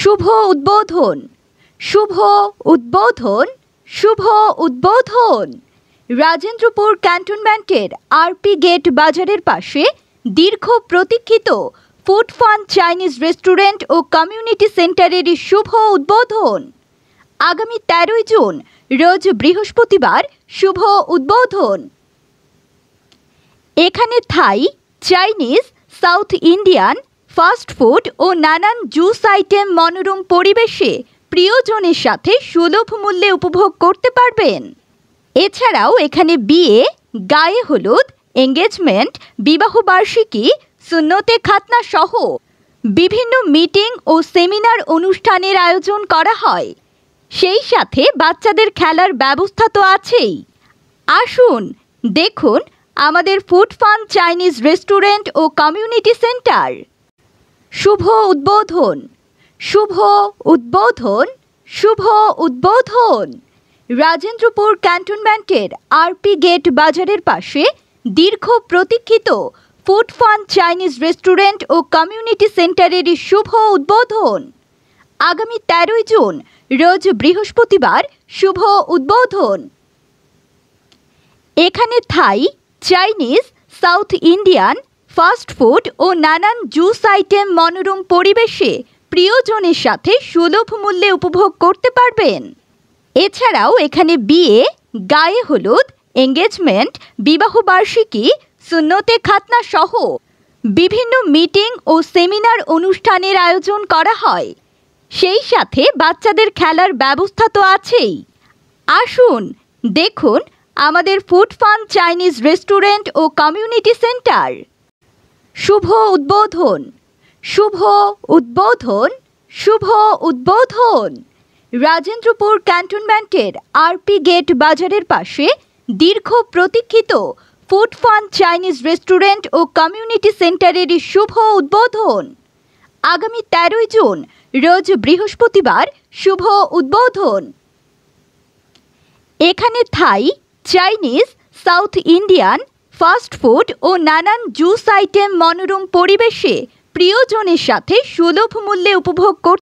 শুভ উদ্বোধন, শুভ উদ্বোধন, শুভ উদ্বোধন। রাজেন্দ্রপুর ক্যান্টনমেন্টের আরপি গেট বাজারের পাশে দীর্ঘ প্রতীক্ষিত ফুড ফান চাইনিজ রেস্টুরেন্ট ও কমিউনিটি সেন্টারের শুভ উদ্বোধন। আগামী 13 জুন রোজ বৃহস্পতিবার শুভ উদ্বোধন। এখানে Thai, Chinese, South Indian, fast food ও নানান জুস আইটেম মনোরম পরিবেশে প্রিয়জনের সাথে সুলভ মূল্যে উপভোগ করতে পারবেন। এছাড়াও এখানে বিয়ে, গায়ে হলুদ, এঙ্গেজমেন্ট, বিবাহবার্ষিকী, সুন্নতে খাতনা সহ বিভিন্ন মিটিং ও সেমিনার অনুষ্ঠানের আয়োজন করা হয়। সেই সাথে বাচ্চাদের খেলার ব্যবস্থা তো আছেই। আসুন দেখুন আমাদের ফুড ফান চাইনিজ রেস্টুরেন্ট ও কমিউনিটি সেন্টার। শুভ উদ্বোধন, শুভ উদ্বোধন, শুভ উদ্বোধন। রাজেন্দ্রপুর ক্যান্টনমেন্টের আরপি গেট বাজারের পাশে দীর্ঘ প্রতীক্ষিত ফুড ফান চাইনিজ রেস্টুরেন্ট ও কমিউনিটি সেন্টারের শুভ উদ্বোধন। আগামী 13 জুন রোজ বৃহস্পতিবার শুভ উদ্বোধন। এখানে Thai, Chinese, South Indian, fast food ও নানান জুস আইটেম মনোরম পরিবেশে প্রিয়জনের সাথে সুলভ মূল্যে উপভোগ করতে পারবেন। এছাড়াও এখানে বিয়ে, গায়ে হলুদ, এঙ্গেজমেন্ট, বিবাহবার্ষিকী, সুন্নতে খাতনা সহ বিভিন্ন মিটিং ও সেমিনার অনুষ্ঠানের আয়োজন করা হয়। সেই সাথে বাচ্চাদের খেলার ব্যবস্থা তো আছেই। আসুন দেখুন আমাদের ফুড ফান চাইনিজ রেস্টুরেন্ট ও কমিউনিটি সেন্টার। শুভ উদ্বোধন, শুভ উদ্বোধন, শুভ উদ্বোধন। রাজেন্দ্রপুর ক্যান্টনমেন্টের আরপি গেট বাজারের পাশে দীর্ঘ প্রতীক্ষিত ফুড ফান চাইনিজ রেস্টুরেন্ট ও কমিউনিটি সেন্টারের শুভ উদ্বোধন। আগামী 13 জুন রোজ বৃহস্পতিবার শুভ উদ্বোধন। এখানে Thai, Chinese, South Indian, fast food ও নানান জুস আইটেম মনোরম পরিবেশে প্রিয়জনের সাথে সুলভ মূল্যে উপভোগ করতে